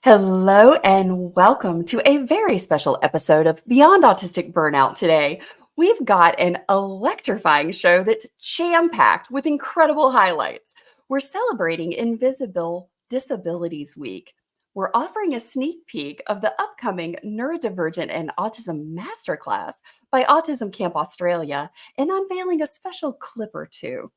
Hello and welcome to a very special episode of Beyond Autistic Burnout today. We've got an electrifying show that's jam-packed with incredible highlights. We're celebrating Invisible Disabilities Week. We're offering a sneak peek of the upcoming Neurodivergent and Autism Masterclass by Autism Camp Australia and unveiling a special clip or two.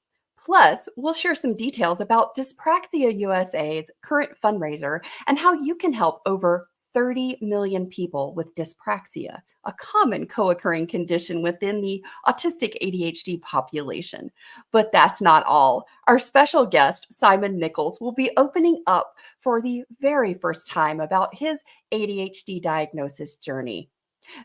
Plus, we'll share some details about Dyspraxia USA's current fundraiser and how you can help over 30 million people with dyspraxia, a common co occurring condition within the autistic ADHD population. But that's not all. Our special guest, Simon Nichols, will be opening up for the very first time about his ADHD diagnosis journey.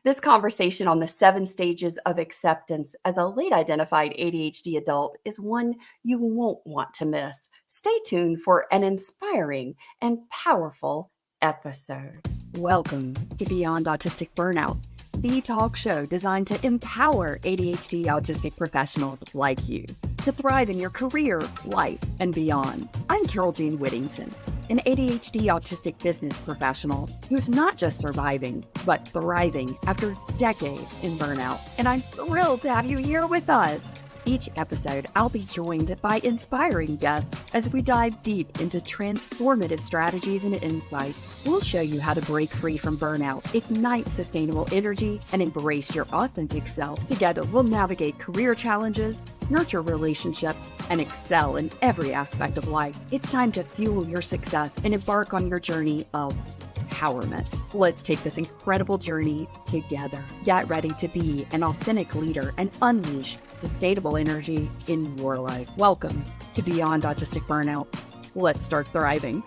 This conversation on the 7 stages of acceptance as a late identified ADHD adult is one you won't want to miss. Stay tuned for an inspiring and powerful episode. Welcome to Beyond Autistic Burnout, the talk show designed to empower ADHD autistic professionals like you to thrive in your career, life, and beyond. I'm Carole Jean Whittington, an ADHD autistic business professional who's not just surviving, but thriving after decades in burnout. And I'm thrilled to have you here with us. Each episode, I'll be joined by inspiring guests as we dive deep into transformative strategies and insights. We'll show you how to break free from burnout, ignite sustainable energy, and embrace your authentic self. Together, we'll navigate career challenges, nurture relationships, and excel in every aspect of life. It's time to fuel your success and embark on your journey of empowerment. Let's take this incredible journey together. Get ready to be an authentic leader and unleash sustainable energy in your life. Welcome to Beyond Autistic Burnout. Let's start thriving.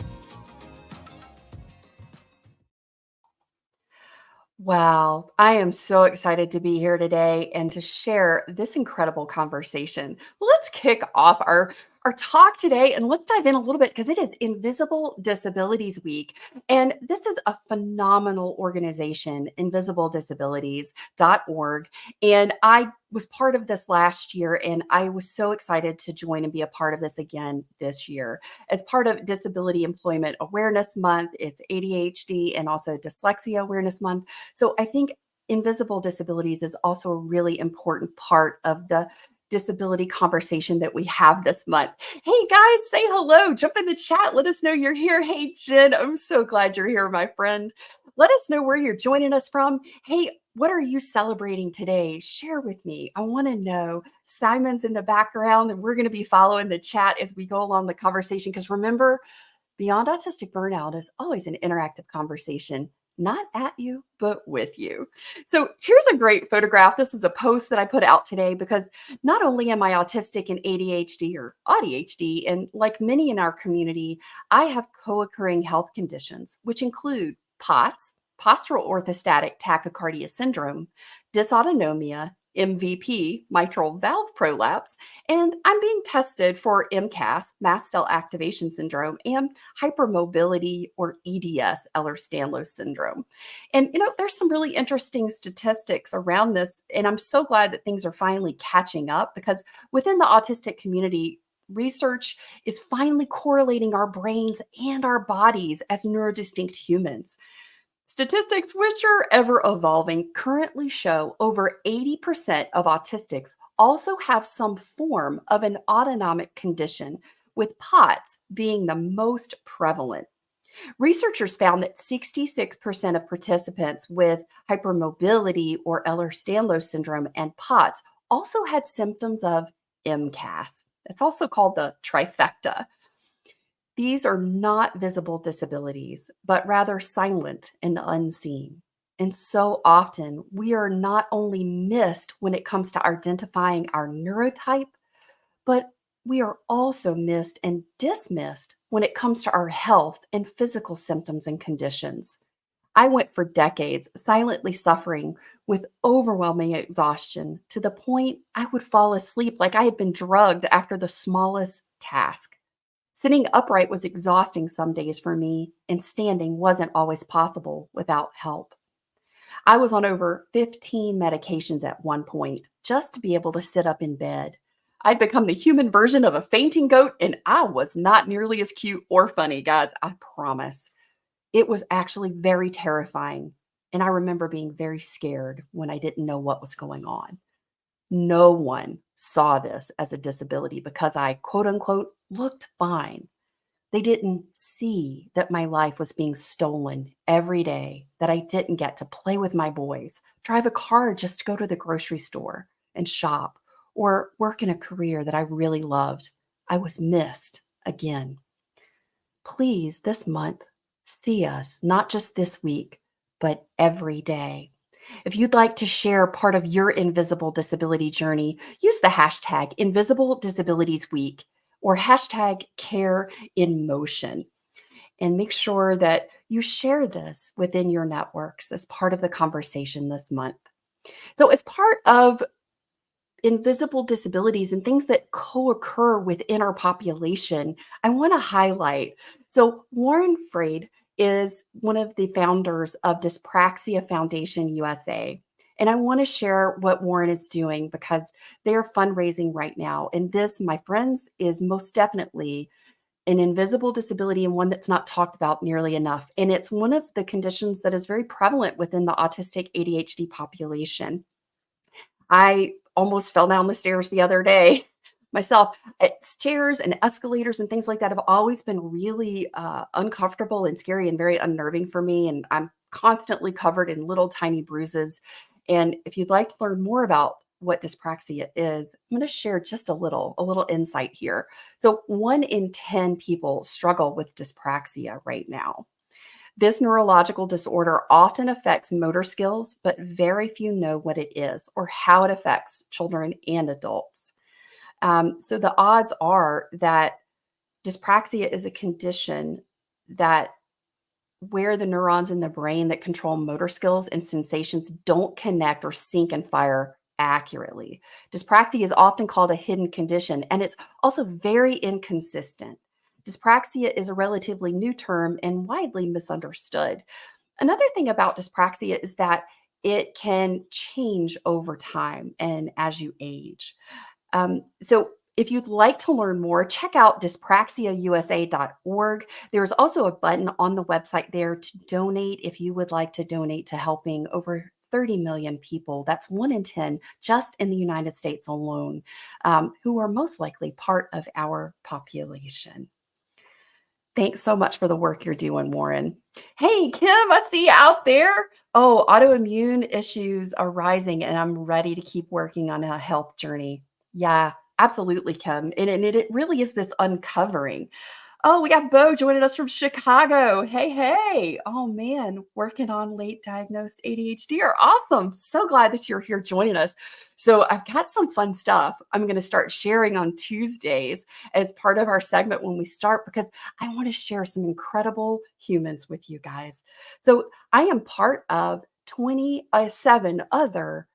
Wow, I am so excited to be here today and to share this incredible conversation. Let's kick off our talk today and let's dive in a little bit because it is Invisible Disabilities Week. And this is a phenomenal organization, invisibledisabilities.org. And I was part of this last year and I was so excited to join and be a part of this again this year. As part of Disability Employment Awareness Month, it's ADHD and also Dyslexia Awareness Month. So I think invisible disabilities is also a really important part of the disability conversation that we have this month. Hey guys, say hello, jump in the chat, let us know you're here. Hey Jen, I'm so glad you're here, my friend. Let us know where you're joining us from. Hey, what are you celebrating today? Share with me. I want to know. Simon's in the background and we're going to be following the chat as we go along the conversation because remember, Beyond Autistic Burnout is always an interactive conversation, not at you, but with you. So here's a great photograph. This is a post that I put out today because not only am I autistic and ADHD or ADHD, and like many in our community, I have co-occurring health conditions, which include POTS, postural orthostatic tachycardia syndrome, dysautonomia, MVP, mitral valve prolapse, and I'm being tested for MCAS, mast cell activation syndrome, and hypermobility or EDS, Ehlers-Danlos syndrome. And there's some really interesting statistics around this, and I'm so glad that things are finally catching up because within the autistic community, research is finally correlating our brains and our bodies as neurodistinct humans. Statistics, which are ever evolving, currently show over 80% of autistics also have some form of an autonomic condition, with POTS being the most prevalent. Researchers found that 66% of participants with hypermobility or Ehlers-Danlos syndrome and POTS also had symptoms of MCAS. It's also called the trifecta. These are not visible disabilities, but rather silent and unseen. And so often we are not only missed when it comes to identifying our neurotype, but we are also missed and dismissed when it comes to our health and physical symptoms and conditions. I went for decades silently suffering with overwhelming exhaustion to the point I would fall asleep like I had been drugged after the smallest task. Sitting upright was exhausting some days for me, and standing wasn't always possible without help. I was on over 15 medications at one point just to be able to sit up in bed. I'd become the human version of a fainting goat, and I was not nearly as cute or funny, guys, I promise. It was actually very terrifying. And I remember being very scared when I didn't know what was going on. No one saw this as a disability because I, quote unquote, looked fine. They didn't see that my life was being stolen every day, that I didn't get to play with my boys, drive a car just to go to the grocery store and shop, or work in a career that I really loved. I was missed again. Please, this month, see us, not just this week, but every day. If you'd like to share part of your invisible disability journey, use the hashtag Invisible Disabilities Week or hashtag Care in Motion. And make sure that you share this within your networks as part of the conversation this month. So, as part of invisible disabilities and things that co-occur within our population, I want to highlight. So Warren Freed is one of the founders of Dyspraxia Foundation USA. And I want to share what Warren is doing because they're fundraising right now. And this, my friends, is most definitely an invisible disability and one that's not talked about nearly enough. And it's one of the conditions that is very prevalent within the autistic ADHD population. I almost fell down the stairs the other day myself. Stairs and escalators and things like that have always been really uncomfortable and scary and very unnerving for me. And I'm constantly covered in little tiny bruises. And if you'd like to learn more about what dyspraxia is, I'm going to share just a little insight here. So 1 in 10 people struggle with dyspraxia right now. This neurological disorder often affects motor skills, but very few know what it is or how it affects children and adults. So the odds are that dyspraxia is a condition that where the neurons in the brain that control motor skills and sensations don't connect or sync and fire accurately. Dyspraxia is often called a hidden condition, and it's also very inconsistent. Dyspraxia is a relatively new term and widely misunderstood. Another thing about dyspraxia is that it can change over time and as you age. So if you'd like to learn more, check out dyspraxiausa.org. There's also a button on the website there to donate if you would like to donate to helping over 30 million people. That's 1 in 10 just in the United States alone, who are most likely part of our population. Thanks so much for the work you're doing, Warren. Hey, Kim, I see you out there. Oh, autoimmune issues are rising, and I'm ready to keep working on a health journey. Yeah, absolutely, Kim. And it really is this uncovering. Oh, we got Bo joining us from Chicago. Hey, hey. Oh, man, working on late diagnosed ADHD are awesome. So glad that you're here joining us. So, I've got some fun stuff I'm going to start sharing on Tuesdays as part of our segment when we start because I want to share some incredible humans with you guys. So, I am part of 27 other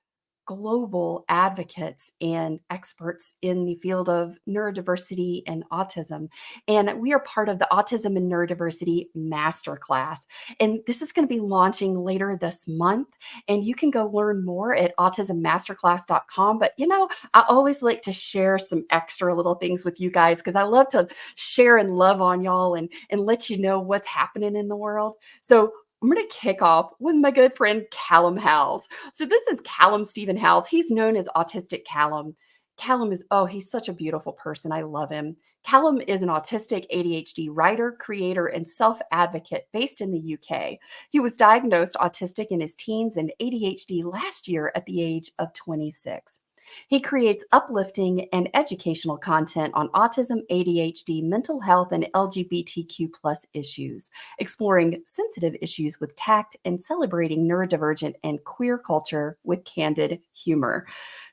global advocates and experts in the field of neurodiversity and autism. And we are part of the Autism and Neurodiversity MasterClass. And this is going to be launching later this month. And you can go learn more at autismmasterclass.com. But I always like to share some extra little things with you guys because I love to share and love on y'all and let you know what's happening in the world. So I'm going to kick off with my good friend Callum Howes. So this is Callum Stephen Howes. He's known as Autistic Callum. Callum is, oh, he's such a beautiful person. I love him. Callum is an autistic ADHD writer, creator, and self-advocate based in the UK. He was diagnosed autistic in his teens and ADHD last year at the age of 26. He creates uplifting and educational content on autism, ADHD, mental health, and LGBTQ plus issues, exploring sensitive issues with tact and celebrating neurodivergent and queer culture with candid humor.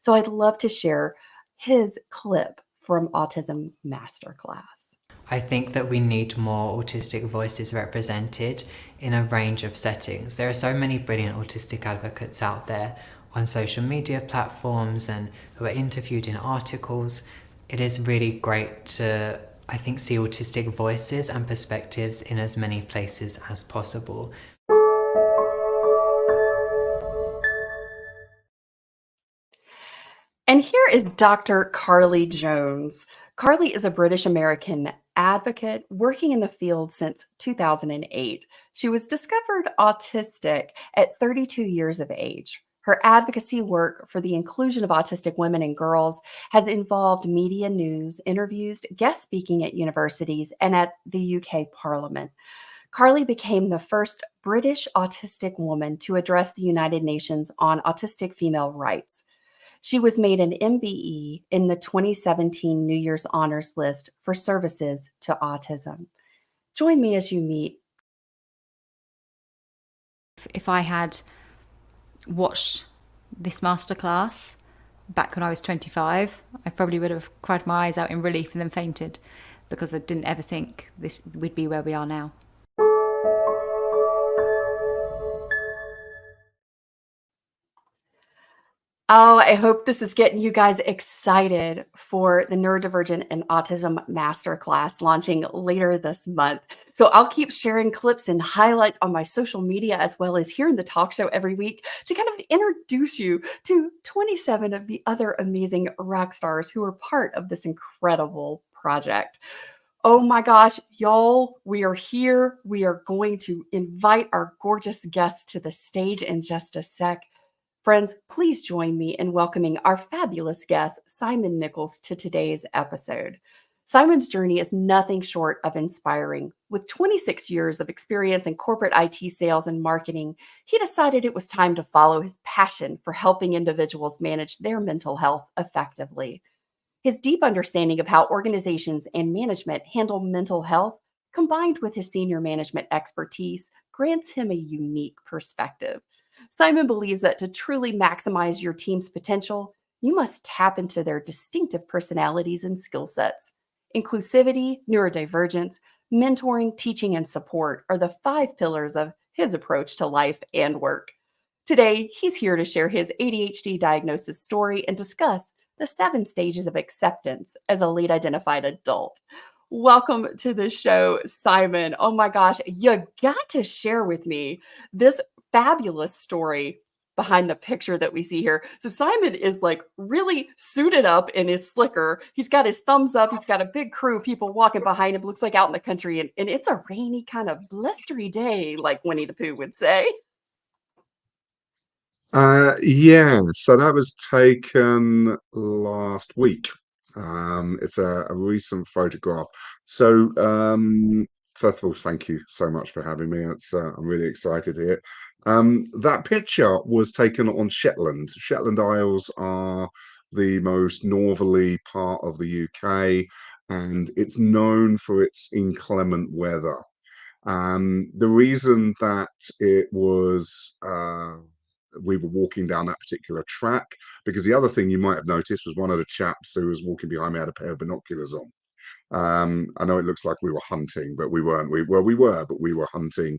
So I'd love to share his clip from Autism Masterclass. I think that we need more autistic voices represented in a range of settings. There are so many brilliant autistic advocates out there on social media platforms and who are interviewed in articles. It is really great to, I think, see autistic voices and perspectives in as many places as possible. And here is Dr. Carole Jones. Carly is a British American advocate working in the field since 2008. She was discovered autistic at 32 years of age. Her advocacy work for the inclusion of autistic women and girls has involved media news, interviews, guest speaking at universities, and at the UK Parliament. Carly became the first British autistic woman to address the United Nations on autistic female rights. She was made an MBE in the 2017 New Year's Honors List for services to autism. Join me as you meet. If I had watched this masterclass back when I was 25, I probably would have cried my eyes out in relief and then fainted, because I didn't ever think this would be where we are now. Oh, I hope this is getting you guys excited for the Neurodivergent and Autism Masterclass launching later this month. So I'll keep sharing clips and highlights on my social media, as well as here in the talk show every week, to kind of introduce you to 27 of the other amazing rock stars who are part of this incredible project. Oh my gosh, y'all, we are here. We are going to invite our gorgeous guests to the stage in just a sec. Friends, please join me in welcoming our fabulous guest, Simon Nichols, to today's episode. Simon's journey is nothing short of inspiring. With 26 years of experience in corporate IT sales and marketing, he decided it was time to follow his passion for helping individuals manage their mental health effectively. His deep understanding of how organizations and management handle mental health, combined with his senior management expertise, grants him a unique perspective. Simon believes that to truly maximize your team's potential, you must tap into their distinctive personalities and skill sets. Inclusivity, neurodivergence, mentoring, teaching, and support are the 5 pillars of his approach to life and work. Today, he's here to share his ADHD diagnosis story and discuss the 7 stages of acceptance as a late identified adult. Welcome to the show, Simon. Oh my gosh, you got to share with me this fabulous story behind the picture that we see here. So Simon is like really suited up in his slicker. He's got his thumbs up. He's got a big crew of people walking behind him. Looks like out in the country. And it's a rainy kind of blistery day, like Winnie the Pooh would say. Yeah, so that was taken last week. It's a recent photograph. So, first of all, thank you so much for having me. I'm really excited here. That picture was taken on Shetland. Shetland Isles are the most northerly part of the UK, and it's known for its inclement weather. The reason that it was we were walking down that particular track, because the other thing you might have noticed was one of the chaps who was walking behind me had a pair of binoculars on. I know it looks like we were hunting, but we weren't. We were, but we were hunting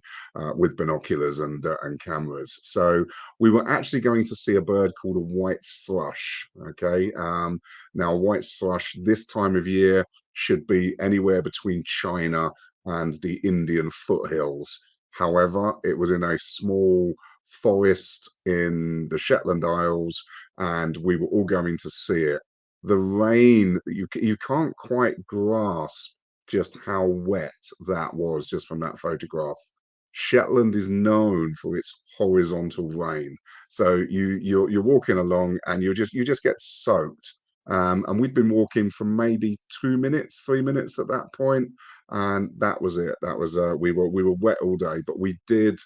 with binoculars and cameras. So we were actually going to see a bird called a white thrush. Okay, now a white thrush this time of year should be anywhere between China and the Indian foothills. However, it was in a small forest in the Shetland Isles, and we were all going to see it. The rain, you can't quite grasp just how wet that was just from that photograph. Shetland is known for its horizontal rain, so you're walking along and you just get soaked. And we'd been walking for maybe 2 minutes, 3 minutes at that point, and that was it. That was we were wet all day, but we did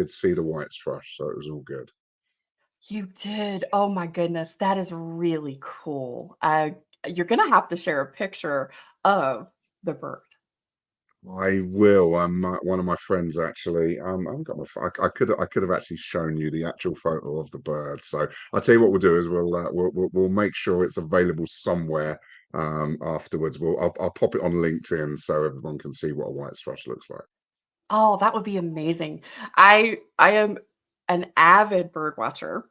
see the white thrush, so it was all good. You did. Oh my goodness. That is really cool. You're going to have to share a picture of the bird. I will. One of my friends actually. I haven't got I could have actually shown you the actual photo of the bird. So I'll tell you what we'll do is we'll make sure it's available somewhere afterwards. I'll pop it on LinkedIn so everyone can see what a white thrush looks like. Oh, that would be amazing. I am an avid bird watcher.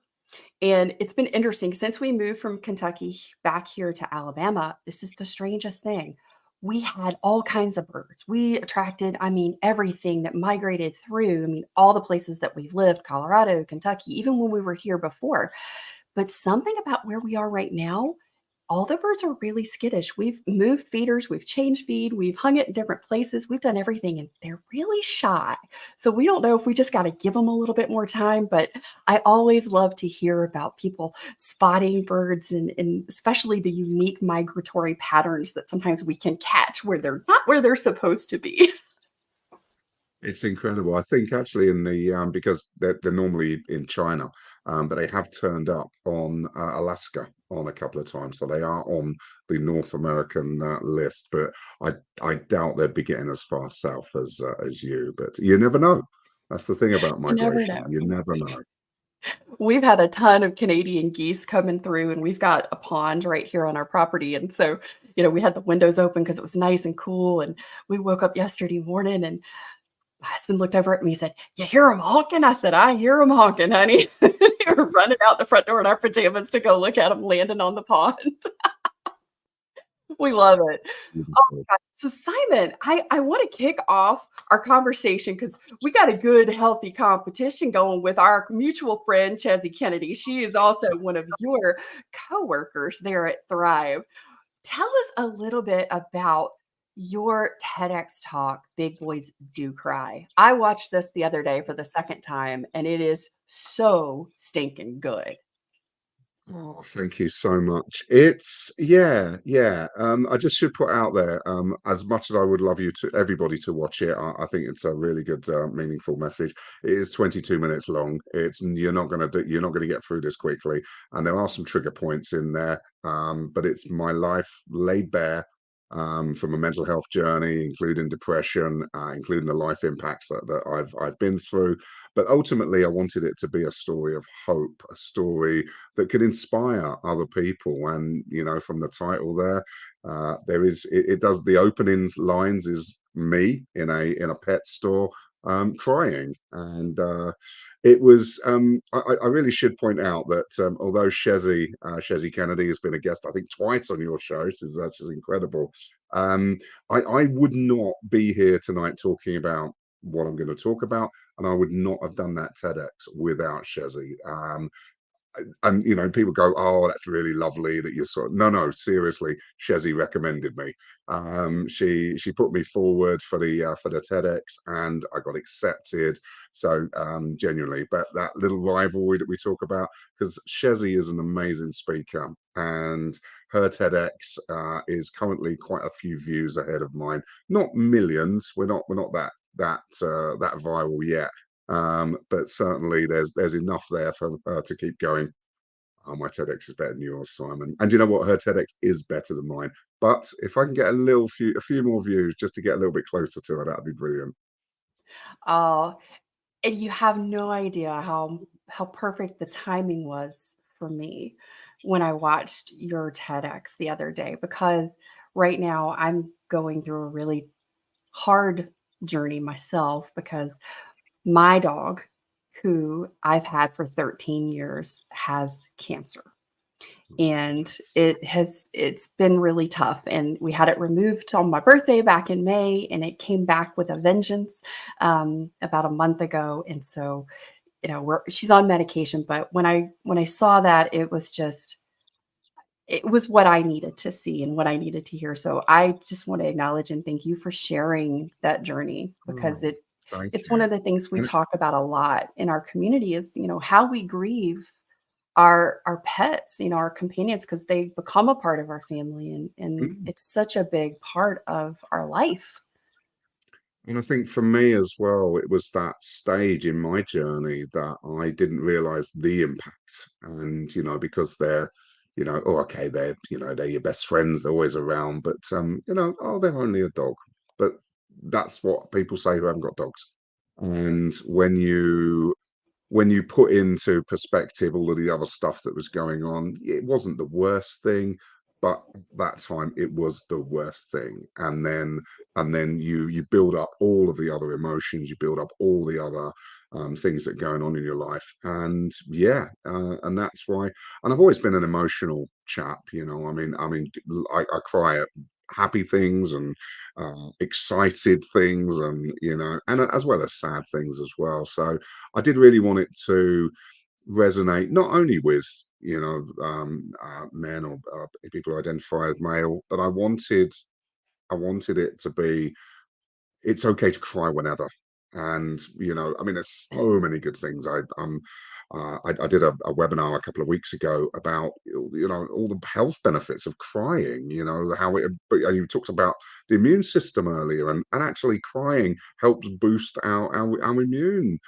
And it's been interesting since we moved from Kentucky back here to Alabama. This is the strangest thing. We had all kinds of birds. We attracted, I mean, everything that migrated through. I mean, all the places that we've lived, Colorado, Kentucky, even when we were here before. But something about where we are right now, all the birds are really skittish. We've moved feeders, we've changed feed, we've hung it in different places, we've done everything, and they're really shy. So we don't know if we just got to give them a little bit more time. But I always love to hear about people spotting birds and especially the unique migratory patterns that sometimes we can catch where they're not where they're supposed to be. It's incredible. I think actually in the because they're normally in China, but they have turned up on Alaska on a couple of times, so they are on the North American list. But I doubt they'd be getting as far south as you. But you never know. That's the thing about You never migration. know. You never know. We've had a ton of Canadian geese coming through, and we've got a pond right here on our property. And so, we had the windows open because it was nice and cool. And we woke up yesterday morning, and my husband looked over at me and said, "You hear them honking?" I said, "I hear them honking, honey." They were running out the front door in our pajamas to go look at them landing on the pond. We love it. Oh Beautiful. my god. So Simon, I want to kick off our conversation because we got a good, healthy competition going with our mutual friend, Chessie Kennedy. She is also one of your coworkers there at Thrive. Tell us a little bit about your TEDx talk, Big Boys Do Cry. I watched this the other day for the second time, and it is so stinking good. Oh, thank you so much. It's yeah, yeah. I just should put out there, as much as I would love you to everybody to watch it, I think it's a really good, meaningful message. It is 22 minutes long. It's you're not gonna get through this quickly, and there are some trigger points in there. But it's my life laid bare, from a mental health journey, including depression, including the life impacts that I've been through. But ultimately, I wanted it to be a story of hope, a story that could inspire other people. And from the title there is it does the opening lines is me in a pet store crying, and it was I really should point out that although Chessie Kennedy has been a guest I think twice on your show, which is incredible. um I would not be here tonight talking about what I'm going to talk about, and I would not have done that TEDx without Chessie. And people go, "Oh, that's really lovely that you're sort of." No, seriously, Chessie recommended me. She put me forward for the TEDx, and I got accepted. So genuinely, but that little rivalry that we talk about, because Chessie is an amazing speaker, and her TEDx is currently quite a few views ahead of mine. Not millions. We're not that viral yet, but certainly there's enough there for her to keep going. Oh, my TEDx is better than yours, Simon. And you know what? Her TEDx is better than mine. But if I can get a few more views just to get a little bit closer to her, that'd be brilliant. Oh, and you have no idea how perfect the timing was for me when I watched your TEDx the other day, because right now I'm going through a really hard journey myself because my dog, who I've had for 13 years, has cancer. And it's been really tough. And we had it removed on my birthday back in May, and it came back with a vengeance about a month ago. And so, she's on medication, but when I saw that, it was what I needed to see and what I needed to hear. So I just want to acknowledge and thank you for sharing that journey, because Oh, thank it's one you. of the things we And talk about a lot in our community is, how we grieve our pets, our companions, because they become a part of our family, and mm, it's such a big part of our life. and I think for me as well, it was that stage in my journey that I didn't realize the impact. And because they're, oh, okay, they're your best friends, they're always around, but oh, they're only a dog. But that's what people say who haven't got dogs. And when you put into perspective all of the other stuff that was going on, it wasn't the worst thing, but at that time it was the worst thing. And then you build up all of the other emotions, you build up all the other things that are going on in your life, and yeah, and that's why. And I've always been an emotional chap. I cry at happy things and excited things, and as well as sad things as well. So I did really want it to resonate not only with men or people who identify as male, but I wanted it to be, it's okay to cry whenever. And I mean, there's so many good things. I did a webinar a couple of weeks ago about all the health benefits of crying. How you talked about the immune system earlier, and actually crying helps boost our immune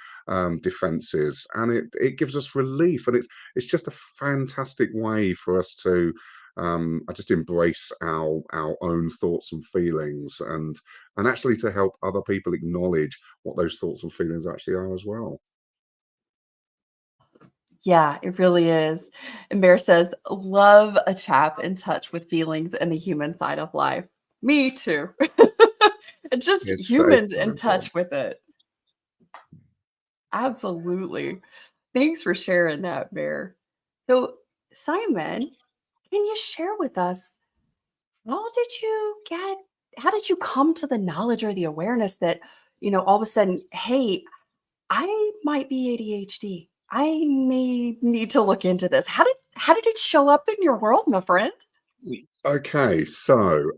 defenses, and it gives us relief, and it's just a fantastic way for us to I just embrace our own thoughts and feelings, and actually to help other people acknowledge what those thoughts and feelings actually are as well. Yeah, it really is. And Bear says, love a chap in touch with feelings and the human side of life. Me too. And just It's humans so in important. touch with it. Absolutely. Thanks for sharing that, Bear. So, Simon, can you share with us how did you come to the knowledge or the awareness that, all of a sudden, hey, I might be ADHD. I may need to look into this. How did it show up in your world, my friend? Okay, so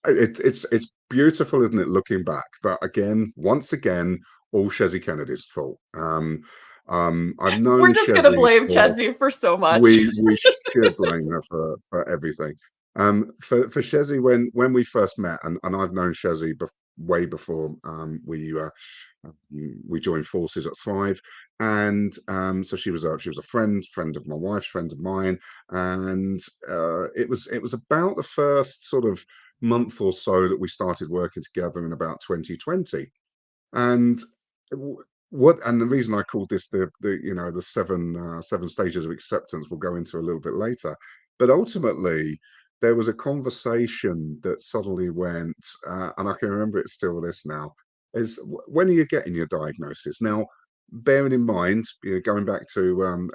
it's beautiful, isn't it, looking back? But again, once again, all Shezzy Kennedy's fault. I've We're known just gonna Shezzy blame for Chesney for so much. we should blame her for everything. For Shezzy, when we first met, and I've known Shezzy way before we joined forces at Thrive, and so she was a friend of my wife's, friend of mine, and it was about the first sort of month or so that we started working together in about 2020. And the reason I called this the seven stages of acceptance, we'll go into a little bit later. But ultimately, there was a conversation that suddenly went, and I can remember it still this now. Is when are you getting your diagnosis? Now, bearing in mind, going back to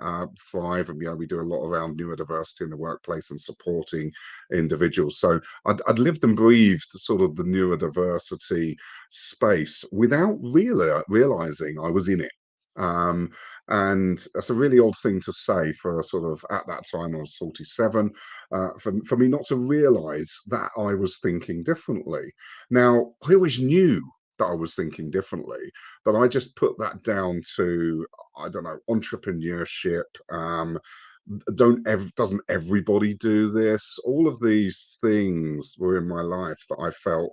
Thrive, and we do a lot around neurodiversity in the workplace and supporting individuals. So I'd lived and breathed sort of the neurodiversity space without realizing I was in it. Um, and that's a really odd thing to say for a sort of, at that time I was 47, for me not to realize that I was thinking differently. Now, I always knew that I was thinking differently, but I just put that down to, I don't know, entrepreneurship. Doesn't everybody do this? All of these things were in my life that I felt,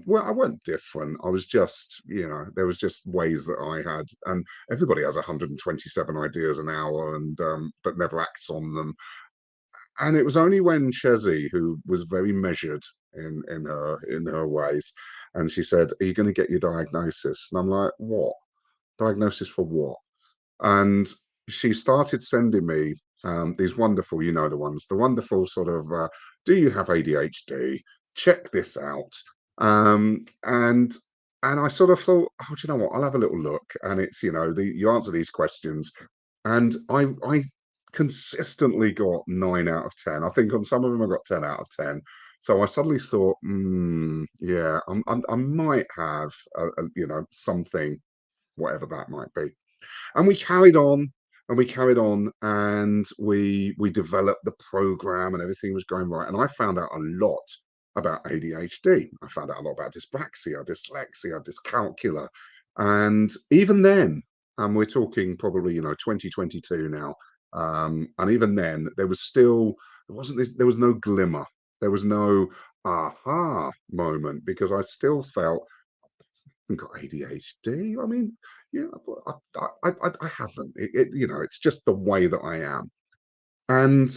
well, I weren't different. I was just, there was just ways that I had, and everybody has 127 ideas an hour, and but never acts on them. And it was only when Shezzy, who was very measured in her ways, and she said, "Are you going to get your diagnosis?" And I'm like, "What? Diagnosis for what?" And she started sending me these wonderful, the ones, the wonderful sort of, do you have ADHD? Check this out. And I sort of thought, oh, do you know what? I'll have a little look. And it's, you answer these questions, and I consistently got 9 out of 10. I think on some of them I got 10 out of 10. So I suddenly thought, yeah, I might have, something, whatever that might be. And we carried on, and we carried on, and we developed the program, and everything was going right. And I found out a lot about ADHD. I found out a lot about dyspraxia, dyslexia, dyscalculia. And even then, and we're talking probably 2022 now, and even then there was no glimmer, there was no aha moment, because I still felt got ADHD. I mean, yeah, I haven't. It's just the way that I am. And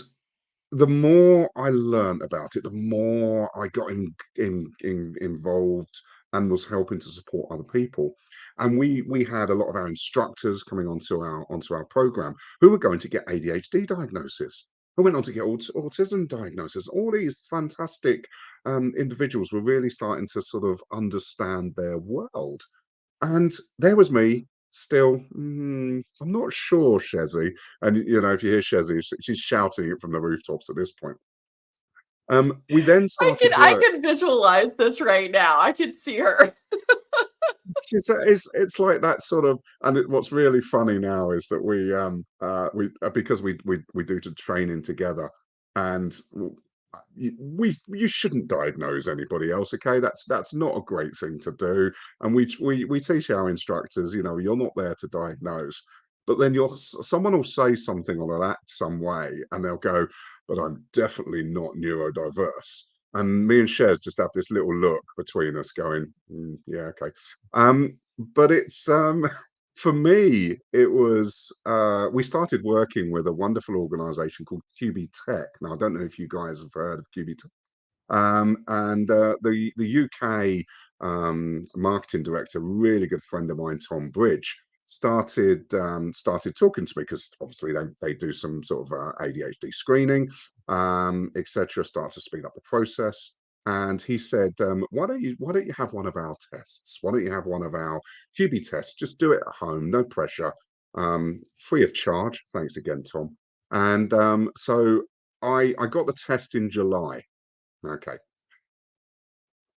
the more I learned about it, the more I got involved and was helping to support other people. And we had a lot of our instructors coming onto our program who were going to get ADHD diagnosis, who went on to get autism diagnosis. All these fantastic individuals were really starting to sort of understand their world. And there was me still, I'm not sure, Shezzy. And if you hear Shezzy, she's shouting it from the rooftops at this point. We then I can started I work. can visualize this right now. I can see her. It's like that sort of, and what's really funny now is that we because we do the training together, and you shouldn't diagnose anybody else. Okay, that's not a great thing to do, and we teach our instructors, you're not there to diagnose, but then someone will say something or they'll act some way, and they'll go, but I'm definitely not neurodiverse. And me and Shez just have this little look between us going, yeah, okay. But it's for me, it was we started working with a wonderful organization called QB Tech. Now, I don't know if you guys have heard of QB Tech. And the UK marketing director, really good friend of mine, Tom Bridge, started talking to me because obviously they do some sort of ADHD screening, etc. Start to speed up the process. And he said, why don't you have one of our tests? Why don't you have one of our QB tests? Just do it at home, no pressure, free of charge. Thanks again, Tom. And so I got the test in July. Okay.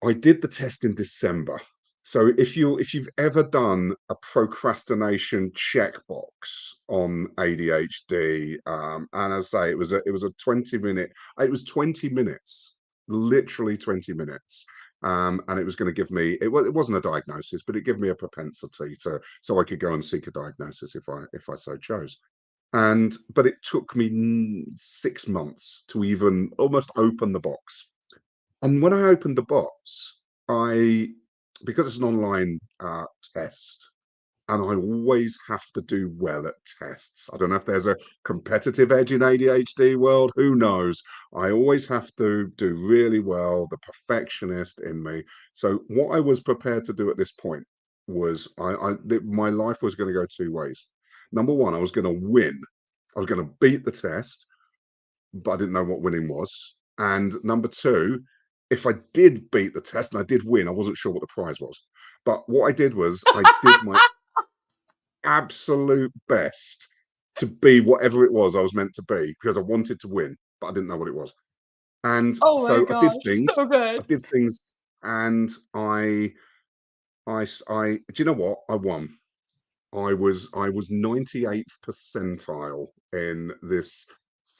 I did the test in December. So if you've ever done a procrastination checkbox on ADHD, and as I say, it was a 20-minute, it was 20 minutes, literally 20 minutes. And it was going to give me, it wasn't a diagnosis, but it gave me a propensity to, so I could go and seek a diagnosis if I so chose. But it took me 6 months to even almost open the box. And when I opened the box, I because it's an online test, and I always have to do well at tests. I don't know if there's a competitive edge in ADHD world, who knows? I always have to do really well, the perfectionist in me. So what I was prepared to do at this point was my life was going to go two ways. Number one, I was going to win. I was going to beat the test, but I didn't know what winning was. And number two, if I did beat the test and I did win, I wasn't sure what the prize was. But what I did was I did my absolute best to be whatever it was I was meant to be because I wanted to win, but I didn't know what it was. And Oh my so gosh, so I good. did things, and do you know what? I won. I was 98th percentile in this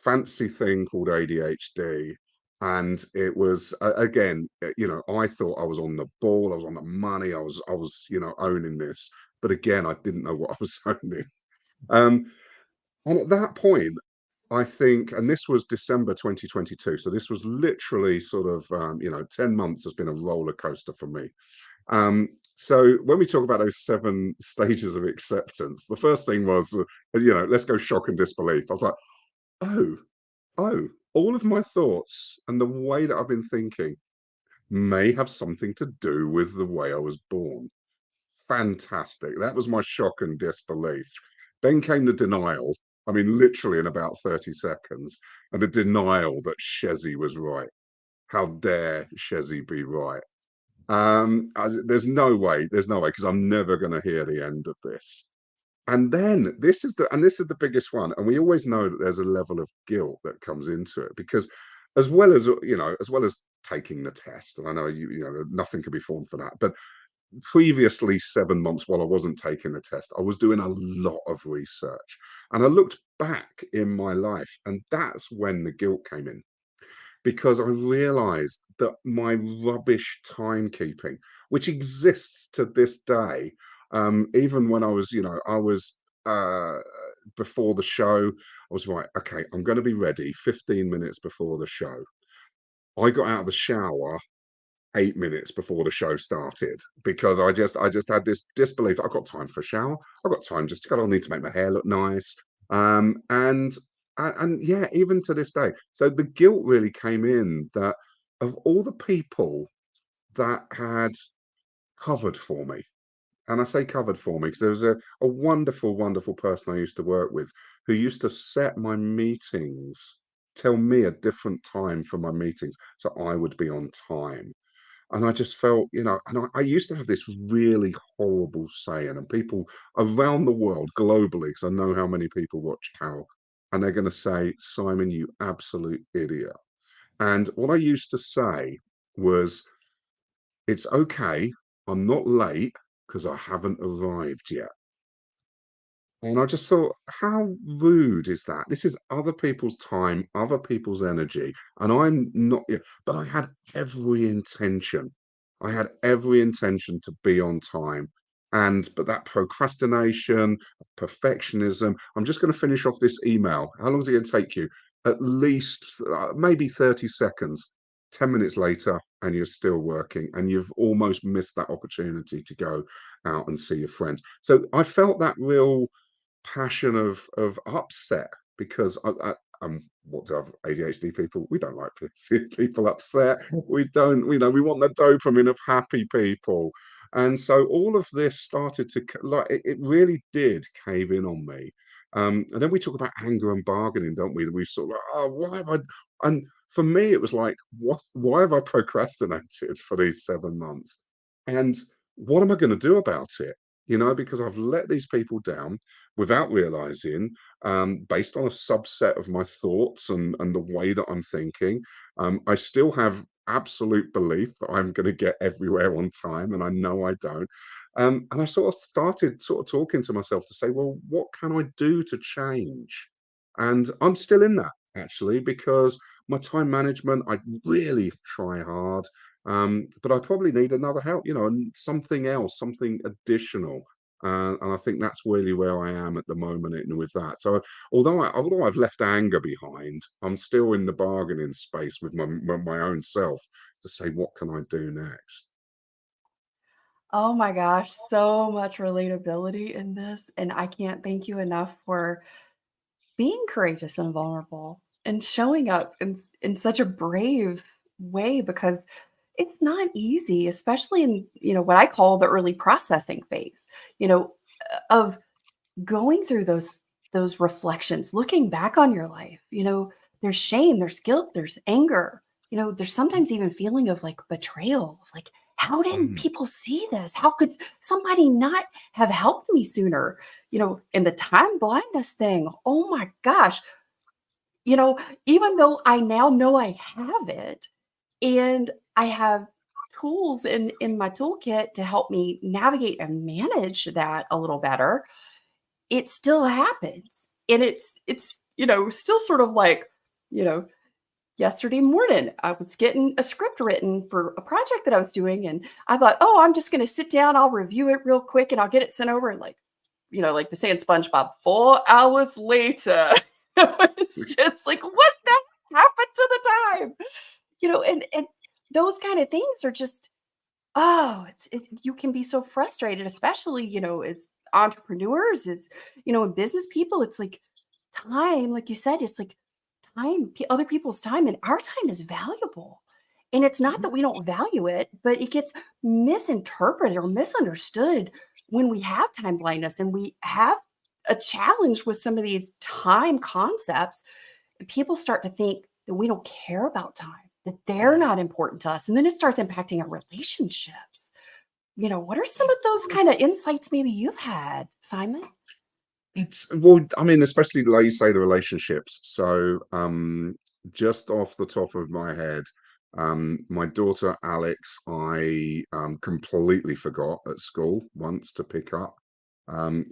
fancy thing called ADHD. And it was again, I thought I was on the ball, I was on the money, I was owning this. But again, I didn't know what I was owning. Um, and at that point, I think, and this was December 2022, so this was literally sort of 10 months has been a roller coaster for me. So when we talk about those 7 stages of acceptance, the first thing was, let's go shock and disbelief. I was like, oh, oh, all of my thoughts and the way that I've been thinking may have something to do with the way I was born. Fantastic. That was my shock and disbelief. Then came the denial. I mean, literally in about 30 seconds, and the denial that Shezzy was right. How dare Shezzy be right? There's no way, because I'm never going to hear the end of this. And then this is the biggest one, and we always know that there's a level of guilt that comes into it, because as well as taking the test, and I know nothing can be formed for that, but previously 7 months while I wasn't taking the test, I was doing a lot of research, and I looked back in my life, and that's when the guilt came in, because I realized that my rubbish timekeeping, which exists to this day, even when I was uh, before the show, I was right. Okay, I'm going to be ready 15 minutes before the show. I got out of the shower 8 minutes before the show started because I just had this disbelief. I've got time for a shower. I've got time just to go. I need to make my hair look nice. Um, and and yeah, even to this day. So the guilt really came in that of all the people that had covered for me, and I say covered for me because there was a wonderful, wonderful person I used to work with who used to set my meetings, tell me a different time for my meetings so I would be on time. And I just felt, and I used to have this really horrible saying, and people around the world globally, because I know how many people watch Carole, and they're going to say, Simon, you absolute idiot. And what I used to say was, it's okay, I'm not late, because I haven't arrived yet. And I just thought, how rude is that? This is other people's time, other people's energy, and I'm not, yeah, but I had every intention. I had every intention to be on time. But that procrastination, perfectionism, I'm just going to finish off this email. How long is it going to take you? At least maybe 30 seconds. 10 minutes later, and you're still working, and you've almost missed that opportunity to go out and see your friends. So I felt that real passion of upset because what do I have ADHD people? We don't like to see people upset. We don't, we want the dopamine of happy people. And so all of this started to like it really did cave in on me. And then we talk about anger and bargaining, don't we? We sort of like, oh, why have I? And for me, it was like, what? Why have I procrastinated for these 7 months? And what am I going to do about it? Because I've let these people down without realizing, based on a subset of my thoughts and the way that I'm thinking. I still have absolute belief that I'm going to get everywhere on time, and I know I don't. And I sort of started sort of talking to myself to say, well, what can I do to change? And I'm still in that actually, because my time management, I really try hard. But I probably need another help, and something else, something additional. And I think that's really where I am at the moment with that. So although I've left anger behind, I'm still in the bargaining space with my own self to say, what can I do next? Oh my gosh, so much relatability in this, and I can't thank you enough for being courageous and vulnerable and showing up in such a brave way because it's not easy, especially in, what I call the early processing phase, of going through those reflections, looking back on your life. There's shame, there's guilt, there's anger, there's sometimes even feeling of like betrayal, of like, how didn't Mm, people see this? How could somebody not have helped me sooner? And the time blindness thing, oh my gosh, you know, even though I now know I have it and I have tools in my toolkit to help me navigate and manage that a little better, it still happens. And it's, still sort of like, you know, yesterday morning, I was getting a script written for a project that I was doing, and I thought, "Oh, I'm just gonna sit down, I'll review it real quick, and I'll get it sent over." And like, like the saying SpongeBob, 4 hours later, it's just like, "What the happened to the time?" And those kind of things are just, oh, you can be so frustrated, especially, as entrepreneurs, as, and business people. It's like time, like you said, it's like time, other people's time, and our time is valuable. And it's not that we don't value it, but it gets misinterpreted or misunderstood when we have time blindness and we have a challenge with some of these time concepts. People start to think that we don't care about time, that they're not important to us. And then it starts impacting our relationships. What are some of those kind of insights maybe you've had, Simon? It's well, I mean, especially like you say, the relationships. So, just off the top of my head, my daughter Alex, I completely forgot at school once to pick up.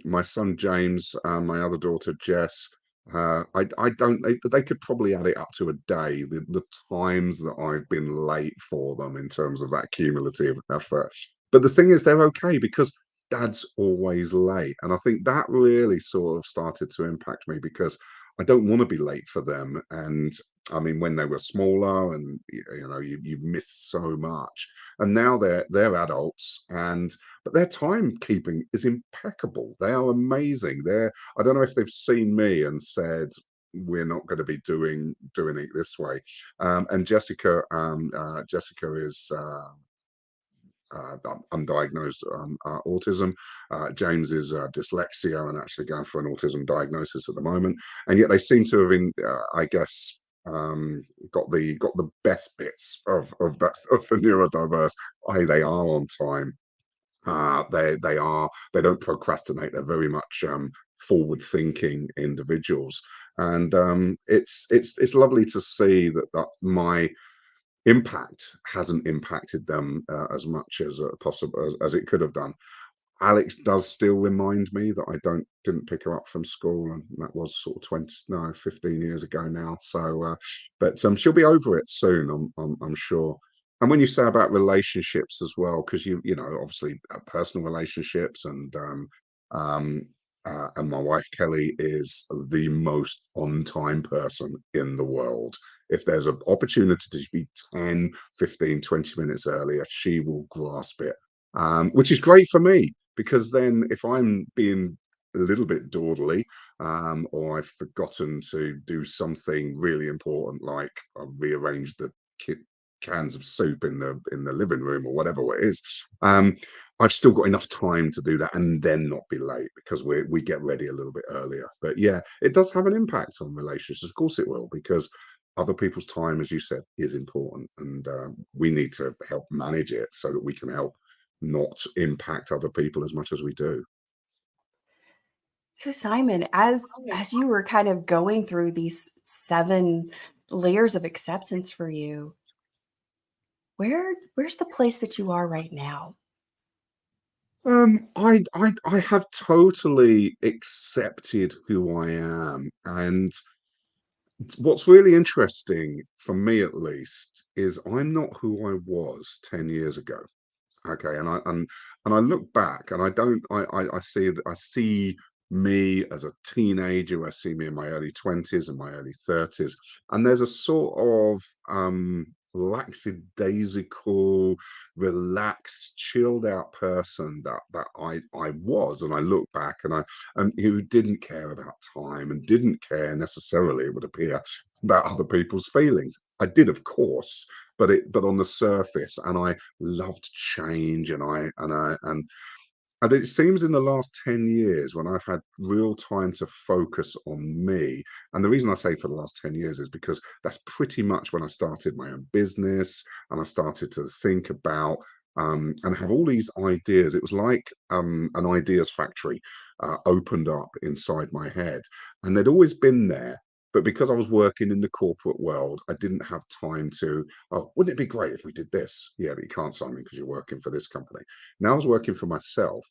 My son James and my other daughter Jess, I don't. They could probably add it up to a day. The times that I've been late for them in terms of that cumulative effort. But the thing is, they're okay because dad's always late. And I think that really sort of started to impact me because I don't want to be late for them. And I mean, when they were smaller and you miss so much. And now they're adults and but their timekeeping is impeccable. They are amazing. I don't know if they've seen me and said, we're not going to be doing it this way. And Jessica is undiagnosed autism. James is dyslexia and actually going for an autism diagnosis at the moment. And yet they seem to have, I guess, got the best bits of that of the neurodiverse. They are on time. They don't procrastinate. They're very much forward thinking individuals. And it's lovely to see that my impact hasn't impacted them as much as possible as it could have done. Alex does still remind me that I didn't pick her up from school, and that was sort of 20, no, 15 years ago now. So, but she'll be over it soon, I'm sure. And when you say about relationships as well, because you know, obviously personal relationships, um, and my wife Kelly is the most on-time person in the world. If there's an opportunity to be 10, 15, 20 minutes earlier, she will grasp it, which is great for me, because then if I'm being a little bit dawdly, or I've forgotten to do something really important, like rearrange the cans of soup in the living room or whatever it is, I've still got enough time to do that and then not be late, because we get ready a little bit earlier. But yeah, it does have an impact on relationships. Of course it will, because other people's time, as you said, is important, and we need to help manage it so that we can help not impact other people as much as we do. So Simon, as you were kind of going through these 7 layers of acceptance for you, where's the place that you are right now? I have totally accepted who I am, and what's really interesting for me, at least, is I'm not who I was 10 years ago. Okay, and I look back, and I don't I see that I see me as a teenager, I see me in my early 20s and my early 30s, and there's a sort of lackadaisical, relaxed, chilled out person that I was, and I look back, and who didn't care about time and didn't care necessarily, it would appear, about other people's feelings. I did, of course, but on the surface, and I loved change, and it seems in the last 10 years, when I've had real time to focus on me, and the reason I say for the last 10 years is because that's pretty much when I started my own business, and I started to think about, and have all these ideas. It was like an ideas factory opened up inside my head, and they'd always been there. But because I was working in the corporate world, I didn't have time to, oh, wouldn't it be great if we did this? Yeah, but you can't, Simon, because you're working for this company. Now I was working for myself.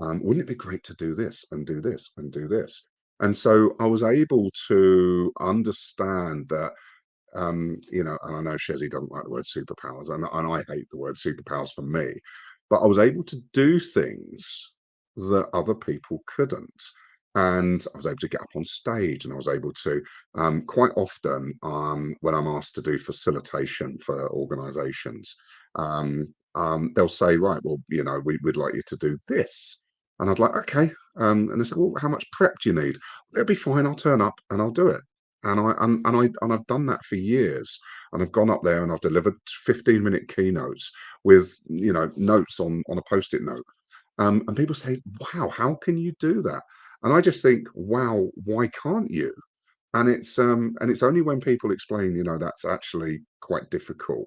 Wouldn't it be great to do this and do this and do this? And so I was able to understand that, and I know Shezzy doesn't like the word superpowers, and I hate the word superpowers for me, but I was able to do things that other people couldn't. And I was able to get up on stage, and I was able to, quite often, when I'm asked to do facilitation for organizations, they'll say, right, well, we'd like you to do this. And I'd like, okay. And they say, well, how much prep do you need? It'll be fine. I'll turn up and I'll do it. And I've done that for years. And I've gone up there and I've delivered 15-minute keynotes with notes on a post-it note. And people say, wow, how can you do that? And I just think, wow, why can't you? And it's only when people explain, that's actually quite difficult.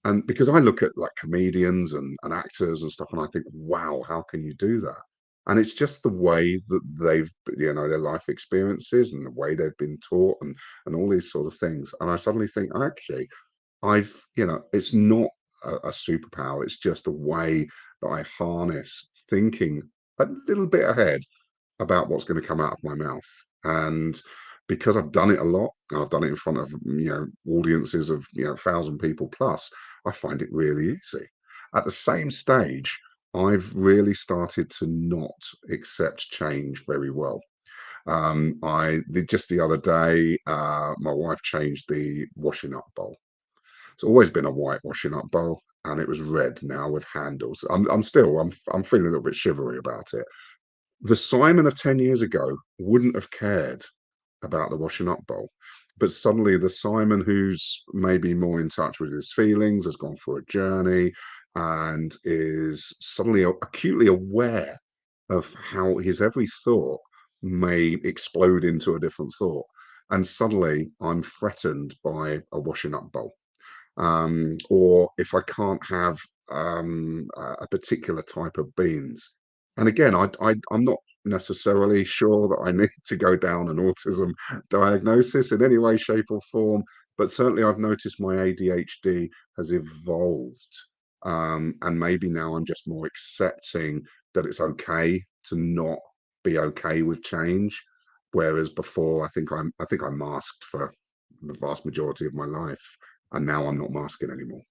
And because I look at like comedians and actors and stuff, and I think, wow, how can you do that? And it's just the way that they've, their life experiences and the way they've been taught, and all these sort of things. And I suddenly think, actually, it's not a superpower. It's just a way that I harness thinking a little bit ahead about what's going to come out of my mouth. And because I've done it a lot, and I've done it in front of audiences of 1,000 people plus, I find it really easy. At the same stage, I've really started to not accept change very well. I did just the other day. My wife changed the washing up bowl. It's always been a white washing up bowl, and it was red now with handles. I'm feeling a little bit shivery about it. The Simon of 10 years ago wouldn't have cared about the washing up bowl. But suddenly, the Simon who's maybe more in touch with his feelings, has gone for a journey, and is suddenly acutely aware of how his every thought may explode into a different thought. And suddenly, I'm threatened by a washing up bowl. Or if I can't have a particular type of beans. And again, I'm not necessarily sure that I need to go down an autism diagnosis in any way, shape, or form, but certainly I've noticed my ADHD has evolved. And maybe now I'm just more accepting that it's okay to not be okay with change. Whereas before, I think I masked for the vast majority of my life, and now I'm not masking anymore.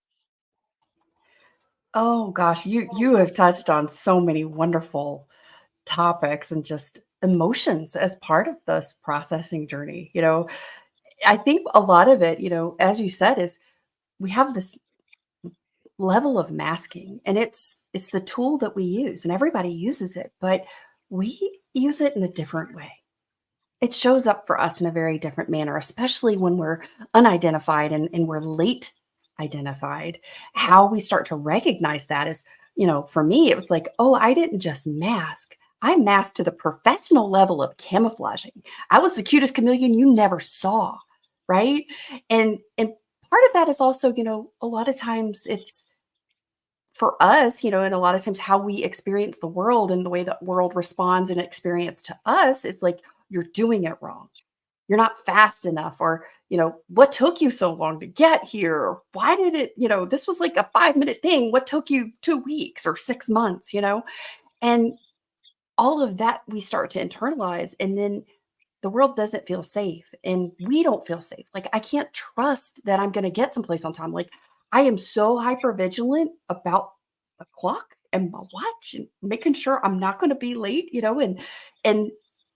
Oh gosh, you have touched on so many wonderful topics and just emotions as part of this processing journey. I think a lot of it, as you said, is we have this level of masking, and it's the tool that we use, and everybody uses it, but we use it in a different way. It shows up for us in a very different manner, especially when we're unidentified and we're late identified. How we start to recognize that is, for me, it was like, oh, I didn't just mask. I masked to the professional level of camouflaging. I was the cutest chameleon you never saw, right? And part of that is also, a lot of times it's for us, and a lot of times how we experience the world and the way the world responds and experience to us is like, you're doing it wrong. You're not fast enough, or, what took you so long to get here? Or why did it, this was like a 5-minute thing. What took you 2 weeks or 6 months, And all of that we start to internalize. And then the world doesn't feel safe and we don't feel safe. Like, I can't trust that I'm going to get someplace on time. Like, I am so hyper vigilant about the clock and my watch and making sure I'm not going to be late, and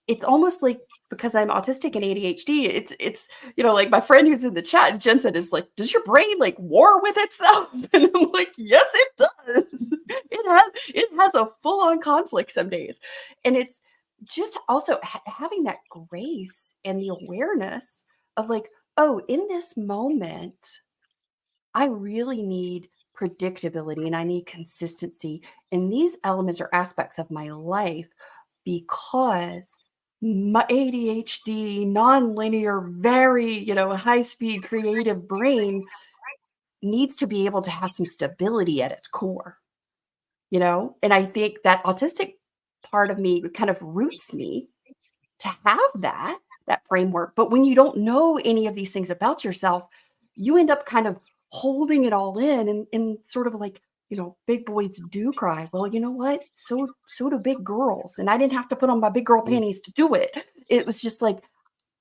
it's almost like, because I'm autistic and ADHD, it's like my friend who's in the chat, Jensen, is like, does your brain like war with itself? And I'm like, yes, it does. It has a full on conflict some days. And it's just also having that grace and the awareness of like, oh, in this moment, I really need predictability and I need consistency in these elements or aspects of my life, because my ADHD, nonlinear, very, high speed creative brain needs to be able to have some stability at its core, And I think that autistic part of me kind of roots me to have that framework. But when you don't know any of these things about yourself, you end up kind of holding it all in, and sort of like, big boys do cry. Well, you know what? So do big girls. And I didn't have to put on my big girl panties to do it. It was just like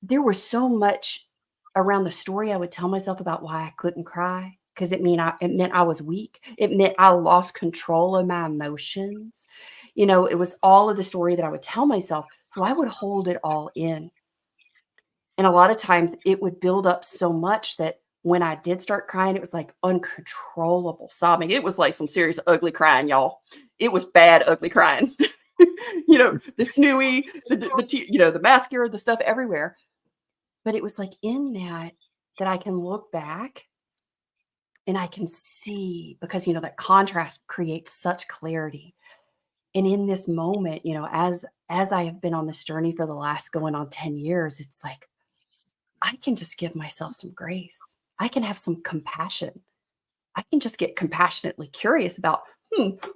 there was so much around the story I would tell myself about why I couldn't cry, because it meant I was weak. It meant I lost control of my emotions. It was all of the story that I would tell myself. So I would hold it all in. And a lot of times it would build up so much that when I did start crying, it was like uncontrollable sobbing. It was like some serious ugly crying, y'all. It was bad, ugly crying. The snooey, the mascara, the stuff everywhere. But it was like in that I can look back and I can see, because, that contrast creates such clarity. And in this moment, as I have been on this journey for the last going on 10 years, it's like, I can just give myself some grace. I can have some compassion. I can just get compassionately curious about,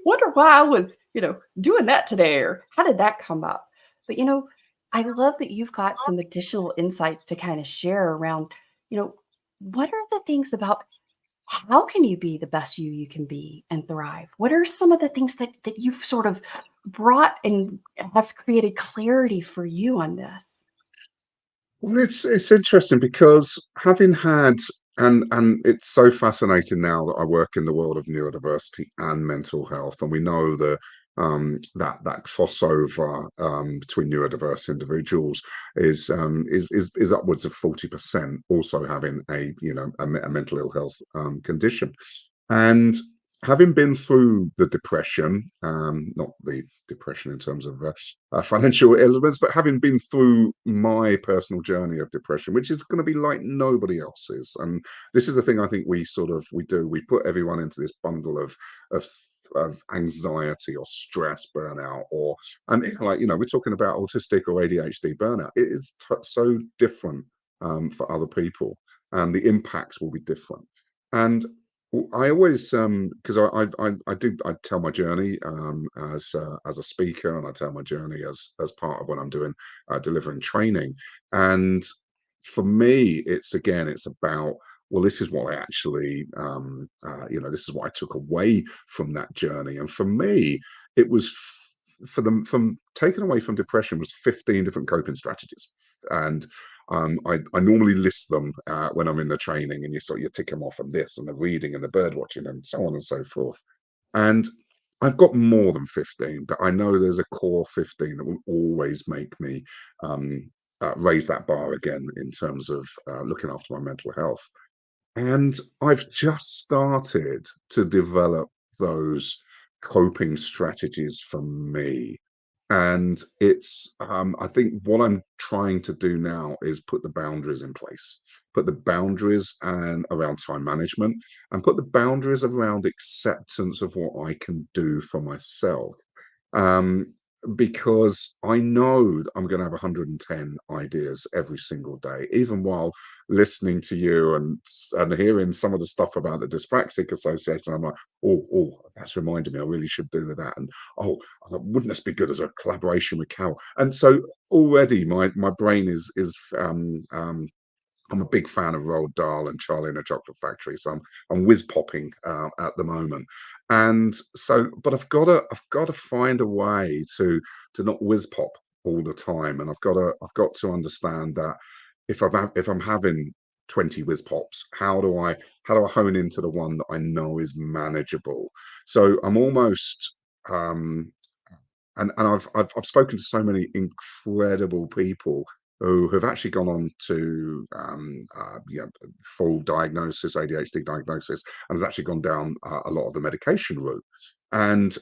wonder why I was, doing that today, or how did that come up? But, I love that you've got some additional insights to kind of share around, what are the things about how can you be the best you can be and thrive? What are some of the things that you've sort of brought and has created clarity for you on this? Well, it's interesting because having had and it's so fascinating now that I work in the world of neurodiversity and mental health, and we know that crossover between neurodiverse individuals is upwards of 40% also having a mental ill health condition. And having been through the depression, not the depression in terms of financial elements, but having been through my personal journey of depression, which is going to be like nobody else's. And this is the thing I think we put everyone into this bundle of of anxiety or stress burnout, or and we're talking about autistic or ADHD burnout. It is so different for other people, and the impacts will be different. And I always because I tell my journey as a speaker, and I tell my journey as part of what I'm doing, delivering training. And for me, it's about, well, this is what I actually this is what I took away from that journey. And for me, it was for them from taken away from depression was 15 different coping strategies, and I normally list them when I'm in the training, and you tick them off, and this and the reading and the bird watching and so on and so forth. And I've got more than 15, but I know there's a core 15 that will always make me raise that bar again in terms of looking after my mental health. And I've just started to develop those coping strategies for me. And it's, I think what I'm trying to do now is put the boundaries in place, put the boundaries and around time management, and put the boundaries around acceptance of what I can do for myself. Um, because I know that I'm going to have 110 ideas every single day, even while listening to you and hearing some of the stuff about the Dyspraxic Association. I'm like, oh, that's reminded me, I really should do that. And oh, wouldn't this be good as a collaboration with Carole? And so already my brain is I'm a big fan of Roald Dahl and Charlie and the Chocolate Factory, so I'm whiz popping at the moment. And so, but I've got to find a way to not whiz pop all the time, and I've got to understand that if I'm having 20 whiz pops, how do I hone into the one that I know is manageable? So I'm almost and I've spoken to so many incredible people who have actually gone on to full diagnosis, ADHD diagnosis, and has actually gone down a lot of the medication route. And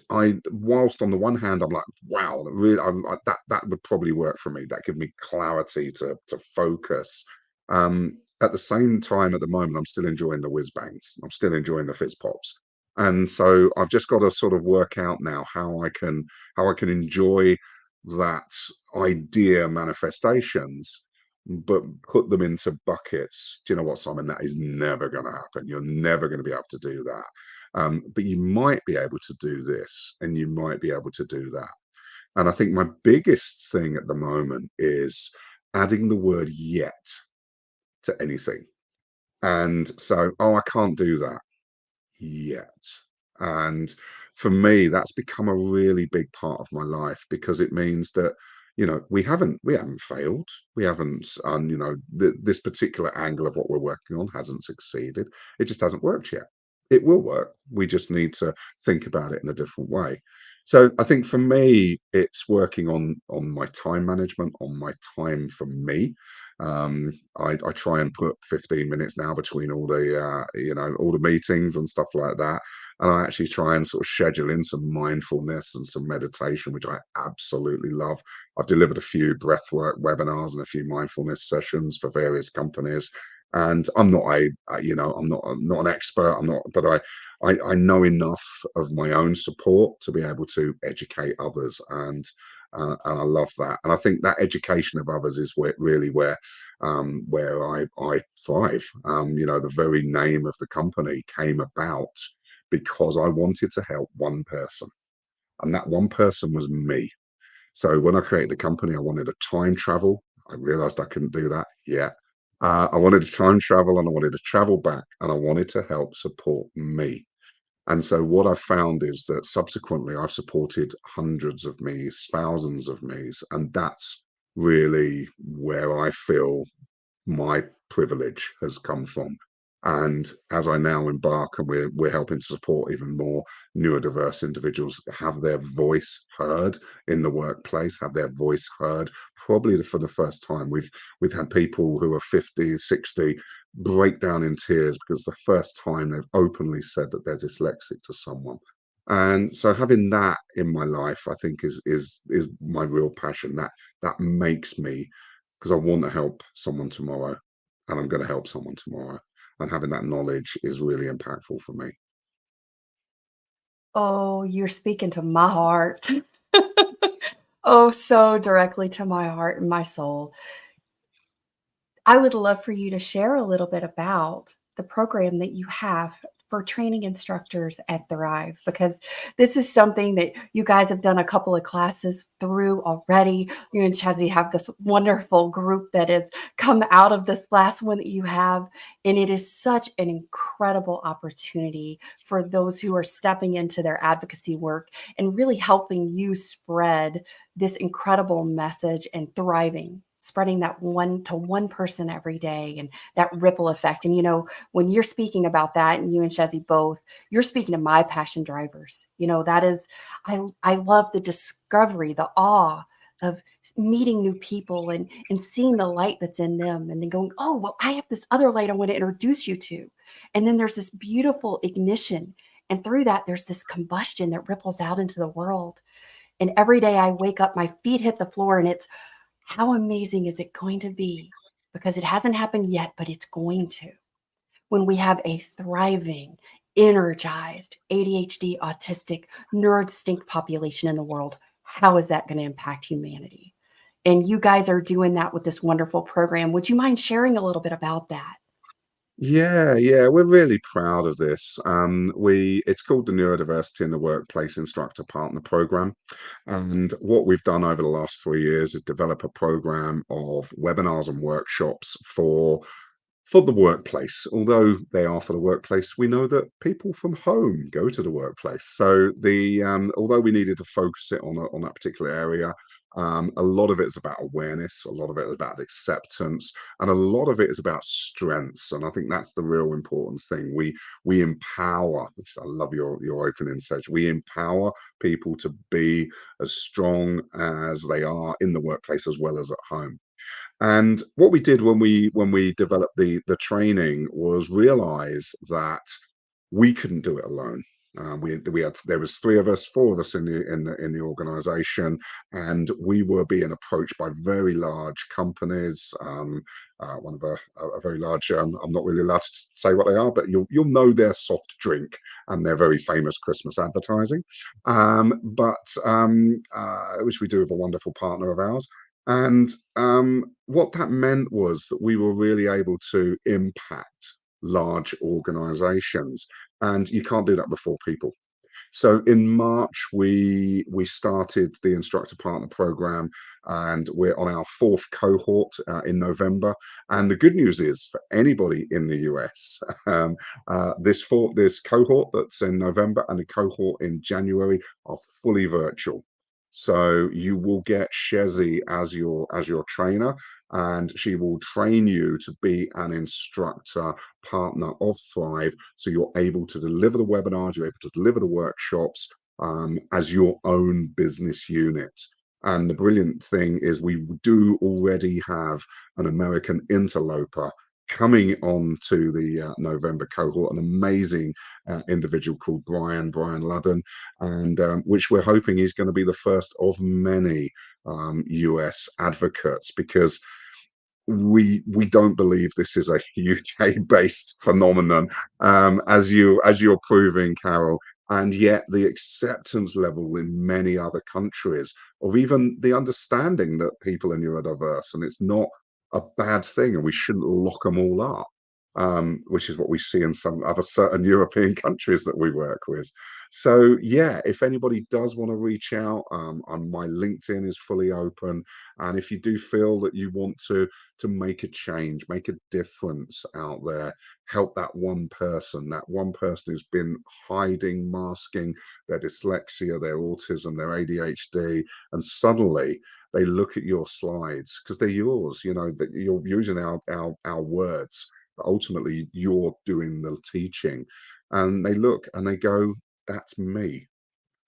whilst on the one hand, I'm like, wow, really, that would probably work for me. That give me clarity to focus. At the same time, at the moment, I'm still enjoying the whiz bangs. I'm still enjoying the fizz pops. And so I've just got to sort of work out now how I can enjoy that idea manifestations, but put them into buckets. Do you know what, Simon? That is never going to happen. You're never going to be able to do that. But you might be able to do this, and you might be able to do that. And I think my biggest thing at the moment is adding the word yet to anything. And so, oh, I can't do that yet. And for me, that's become a really big part of my life, because it means that, we haven't failed. We haven't, this particular angle of what we're working on hasn't succeeded. It just hasn't worked yet. It will work. We just need to think about it in a different way. So I think for me, it's working on my time management, on my time for me. I try and put 15 minutes now between all the meetings and stuff like that. And I actually try and sort of schedule in some mindfulness and some meditation, which I absolutely love. I've delivered a few breathwork webinars and a few mindfulness sessions for various companies. And I'm not I'm not an expert. But I know enough of my own support to be able to educate others, and I love that. And I think that education of others is where I thrive. The very name of the company came about because I wanted to help one person, and that one person was me. So when I created the company, I wanted to time travel. I realized I couldn't do that yet. I wanted to time travel, and I wanted to travel back, and I wanted to help support me. And so what I've found is that subsequently I've supported hundreds of me's, thousands of me's, and that's really where I feel my privilege has come from. And as I now embark, and we're helping to support even more neurodiverse individuals have their voice heard in the workplace, have their voice heard. Probably for the first time, we've had people who are 50, 60 break down in tears because the first time they've openly said that they're dyslexic to someone. And so having that in my life, I think is my real passion. That makes me, because I want to help someone tomorrow, and I'm going to help someone tomorrow. And having that knowledge is really impactful for me. Oh, you're speaking to my heart. Oh, so directly to my heart and my soul. I would love for you to share a little bit about the program that you have for training instructors at Thrive, because this is something that you guys have done a couple of classes through already. You and Chazzy have this wonderful group that has come out of this last one that you have. And it is such an incredible opportunity for those who are stepping into their advocacy work and really helping you spread this incredible message and thriving, spreading that one to one person every day, and that ripple effect. And, you know, when you're speaking about that, and you and Shazzy both, you're speaking to my passion drivers. You know, that is, I love the discovery, the awe of meeting new people and seeing the light that's in them, and then going, oh, well, I have this other light I want to introduce you to. And then there's this beautiful ignition. And through that, there's this combustion that ripples out into the world. And every day I wake up, my feet hit the floor, and it's, how amazing is it going to be? Because it hasn't happened yet, but it's going to. When we have a thriving, energized, ADHD, autistic, neurodistinct population in the world, how is that going to impact humanity? And you guys are doing that with this wonderful program. Would you mind sharing a little bit about that? Yeah, we're really proud of this. It's called the Neurodiversity in the Workplace Instructor Partner Program. And what we've done over the last 3 years is develop a program of webinars and workshops for the workplace. Although they are for the workplace, we know that people from home go to the workplace. So although we needed to focus it on that particular area, a lot of it is about awareness, a lot of it is about acceptance, and a lot of it is about strengths. And I think that's the real important thing. We empower. I love your opening, Sedge. We empower people to be as strong as they are in the workplace as well as at home. And what we did when we developed the training was realize that we couldn't do it alone. There was three of us, four of us in the organization, and we were being approached by very large companies. One of a very large. I'm not really allowed to say what they are, but you'll know their soft drink and their very famous Christmas advertising. Which we do with a wonderful partner of ours. And what that meant was that we were really able to impact large organizations, and you can't do that before people. So in March, we started the instructor partner program, and we're on our fourth cohort in November. And the good news is for anybody in the US, this cohort that's in November and the cohort in January are fully virtual. So you will get Shezi as your trainer, and she will train you to be an instructor partner of Thrive. So you're able to deliver the webinars, you're able to deliver the workshops as your own business unit. And the brilliant thing is we do already have an American interloper coming on to the November cohort, an amazing individual called Brian Ludden, and which we're hoping is going to be the first of many US advocates, because we don't believe this is a UK based phenomenon, as you're proving, Carole. And yet the acceptance level in many other countries, or even the understanding that people are neurodiverse, and it's not a bad thing, and we shouldn't lock them all up, which is what we see in some other certain European countries that we work with. So yeah, if anybody does want to reach out, my LinkedIn is fully open, and if you do feel that you want to make a change, make a difference out there, help that one person who's been hiding, masking their dyslexia, their autism, their ADHD, and suddenly they look at your slides because they're yours, that you're using our words, but ultimately you're doing the teaching, and they look and they go, that's me.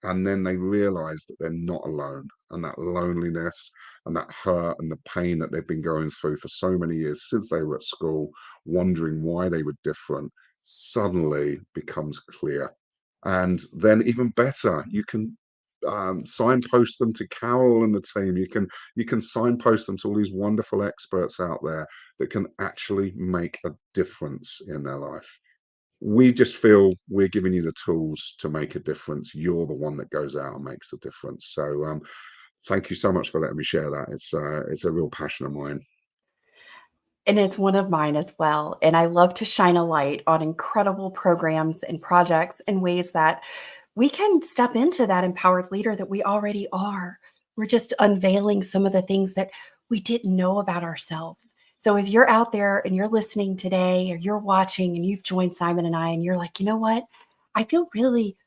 And then they realize that they're not alone, and that loneliness and that hurt and the pain that they've been going through for so many years since they were at school, wondering why they were different, suddenly becomes clear. And then even better, you can signpost them to Carole and the team. You can signpost them to all these wonderful experts out there that can actually make a difference in their life. We just feel we're giving you the tools to make a difference. You're the one that goes out and makes the difference. So thank you so much for letting me share that. It's a real passion of mine. And it's one of mine as well. And I love to shine a light on incredible programs and projects and ways that we can step into that empowered leader that we already are. We're just unveiling some of the things that we didn't know about ourselves. So if you're out there and you're listening today or you're watching and you've joined Simon and I and you're like, you know what? I feel really,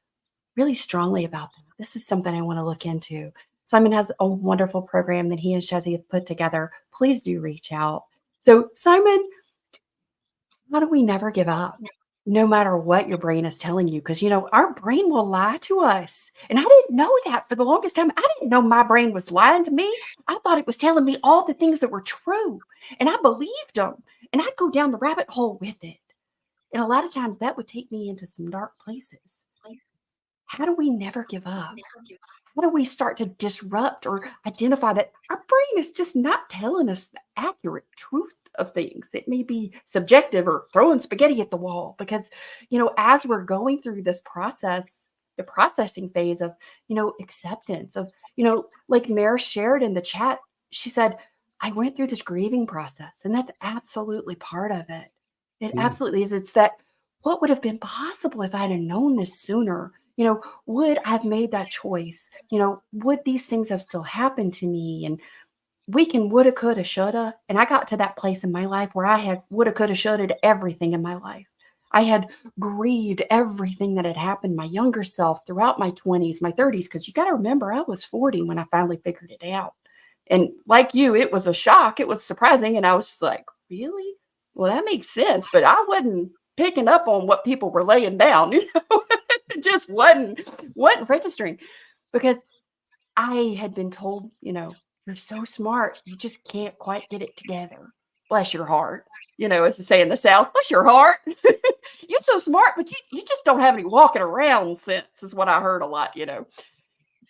really strongly about that. This is something I want to look into. Simon has a wonderful program that he and Shezi have put together. Please do reach out. So, Simon, how do we never give up? No matter what your brain is telling you, because our brain will lie to us. And I didn't know that for the longest time. I didn't know my brain was lying to me. I thought it was telling me all the things that were true. And I believed them. And I'd go down the rabbit hole with it. And a lot of times that would take me into some dark places. How do we never give up? How do we start to disrupt or identify that our brain is just not telling us the accurate truth of things? It may be subjective or throwing spaghetti at the wall because, as we're going through this process, the processing phase of, acceptance of, like Mare shared in the chat, she said, I went through this grieving process, and that's absolutely part of it. It Mm. absolutely is. It's that what would have been possible if I'd have known this sooner? Would I have made that choice? Would these things have still happened to me? And we can woulda, coulda, shoulda. And I got to that place in my life where I had woulda, coulda, shoulda to everything in my life. I had grieved everything that had happened, my younger self throughout my 20s, my 30s, because you got to remember, I was 40 when I finally figured it out. And like you, it was a shock. It was surprising. And I was just like, really? Well, that makes sense. But I wasn't picking up on what people were laying down. It just wasn't registering because I had been told, you're so smart, you just can't quite get it together. Bless your heart. As they say in the South, bless your heart. You're so smart, but you just don't have any walking around sense, is what I heard a lot.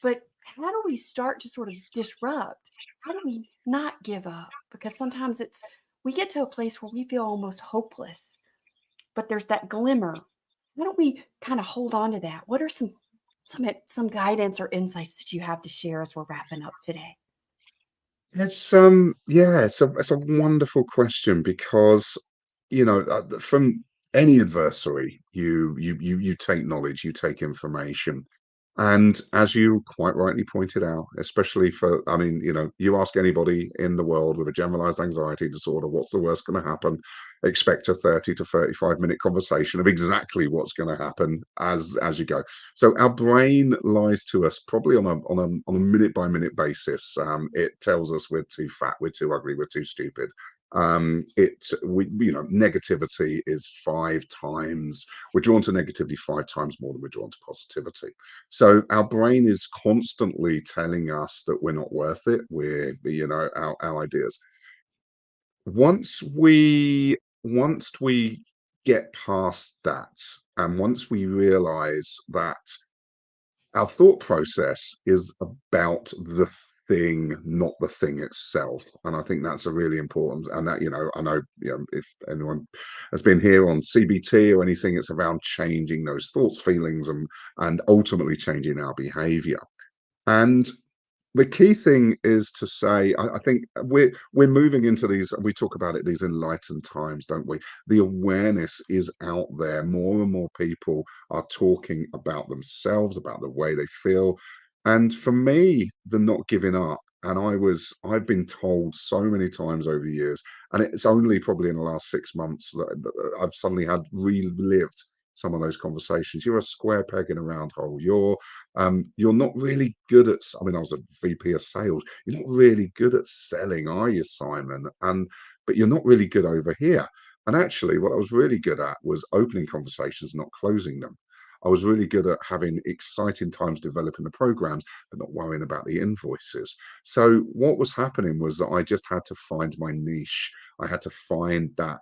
But how do we start to sort of disrupt? How do we not give up? Because sometimes we get to a place where we feel almost hopeless, but there's that glimmer. Why don't we kind of hold on to that? What are some guidance or insights that you have to share as we're wrapping up today? It's yeah, it's a wonderful question because from any adversary, you take knowledge, you take information, and as you quite rightly pointed out, especially for, I mean, you ask anybody in the world with a generalized anxiety disorder, what's the worst going to happen? Expect a 30 to 35-minute conversation of exactly what's going to happen as you go. So our brain lies to us probably on a minute by minute basis. It tells us we're too fat, we're too ugly, we're too stupid. Negativity is 5 times. We're drawn to negativity 5 times more than we're drawn to positivity. So our brain is constantly telling us that we're not worth it. Our ideas. Once we get past that, and once we realize that our thought process is about the thing, not the thing itself. And I think that's a really important, and that, I know, if anyone has been here on CBT or anything, it's around changing those thoughts, feelings, and ultimately changing our behavior. And the key thing is to say, I think we're moving into these, we talk about it, these enlightened times, don't we? The awareness is out there. More and more people are talking about themselves, about the way they feel. And for me, the not giving up, and I've been told so many times over the years, and it's only probably in the last 6 months that I've suddenly had relived some of those conversations. You're a square peg in a round hole. You're not really good at, I mean, I was a VP of sales. You're not really good at selling, are you, Simon? But you're not really good over here. And actually, what I was really good at was opening conversations, not closing them. I was really good at having exciting times developing the programs, but not worrying about the invoices. So what was happening was that I just had to find my niche. I had to find that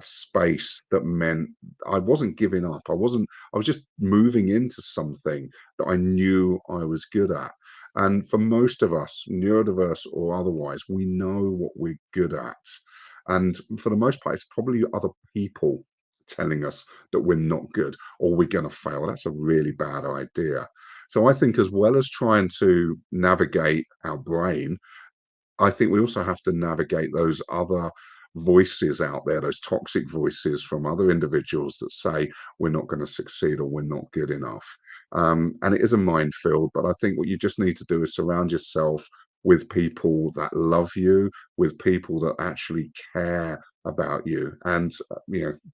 space that meant I wasn't giving up. I was just moving into something that I knew I was good at. And for most of us, neurodiverse or otherwise, we know what we're good at. And for the most part, it's probably other people telling us that we're not good or we're going to fail. That's a really bad idea. So I think, as well as trying to navigate our brain, I think we also have to navigate those other voices out there, those toxic voices from other individuals that say we're not going to succeed or we're not good enough. And it is a minefield, but I think what you just need to do is surround yourself with people that love you, with people that actually care about you, and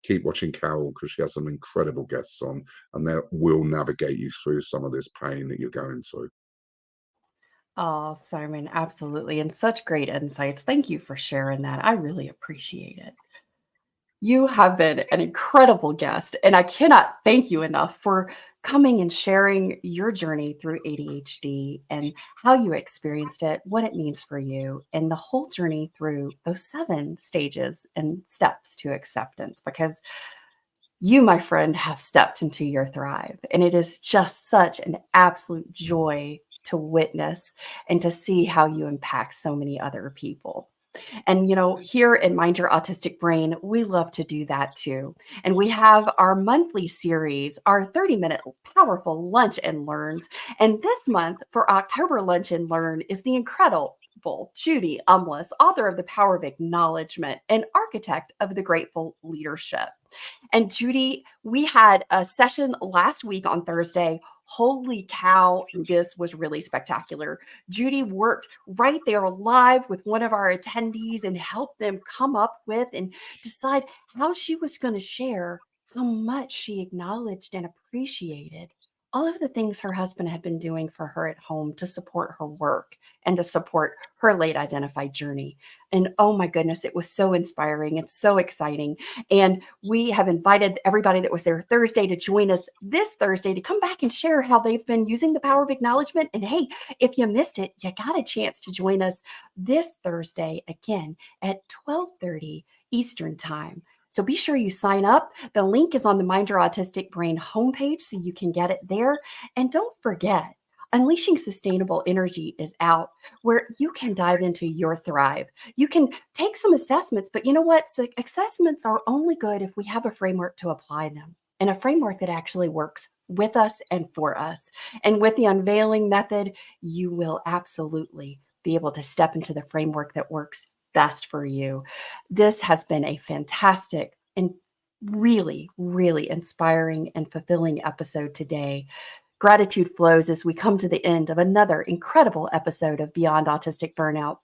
keep watching Carole, because she has some incredible guests on, and they will navigate you through some of this pain that you're going through. Oh, Simon, absolutely. And such great insights. Thank you for sharing that. I really appreciate it. You have been an incredible guest, and I cannot thank you enough for coming and sharing your journey through ADHD and how you experienced it, what it means for you, and the whole journey through those 7 stages and steps to acceptance. Because you, my friend, have stepped into your thrive, and it is just such an absolute joy to witness and to see how you impact so many other people. And, here at Mind Your Autistic Brain, we love to do that too. And we have our monthly series, our 30-minute powerful Lunch and Learns. And this month for October Lunch and Learn is the incredible Judy Umlas, author of The Power of Acknowledgement and architect of the Grateful Leadership. And Judy, we had a session last week on Thursday. Holy cow, this was really spectacular. Judy worked right there live with one of our attendees and helped them come up with and decide how she was going to share how much she acknowledged and appreciated all of the things her husband had been doing for her at home to support her work and to support her late identified journey. And oh my goodness, it was so inspiring. It's so exciting. And we have invited everybody that was there Thursday to join us this Thursday to come back and share how they've been using the power of acknowledgement. And hey, if you missed it, you got a chance to join us this Thursday again at 12:30 Eastern Time. So be sure you sign up. The link is on the Mind Your Autistic Brain homepage, so you can get it there. And don't forget, Unleashing Sustainable Energy is out, where you can dive into your thrive. You can take some assessments, but you know what? So assessments are only good if we have a framework to apply them, and a framework that actually works with us and for us. And with the unveiling method, you will absolutely be able to step into the framework that works best for you. This has been a fantastic and really, really inspiring and fulfilling episode today. Gratitude flows as we come to the end of another incredible episode of Beyond Autistic Burnout.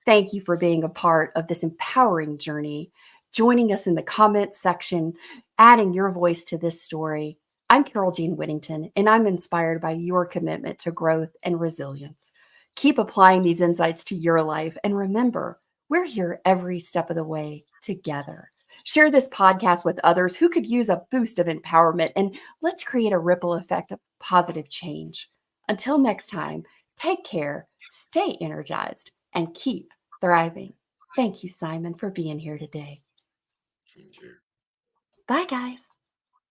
Thank you for being a part of this empowering journey, joining us in the comments section, adding your voice to this story. I'm Carole Jean Whittington, and I'm inspired by your commitment to growth and resilience. Keep applying these insights to your life, and remember, we're here every step of the way together. Share this podcast with others who could use a boost of empowerment, and let's create a ripple effect of positive change. Until next time, take care, stay energized, and keep thriving. Thank you, Simon, for being here today. Thank you. Bye, guys.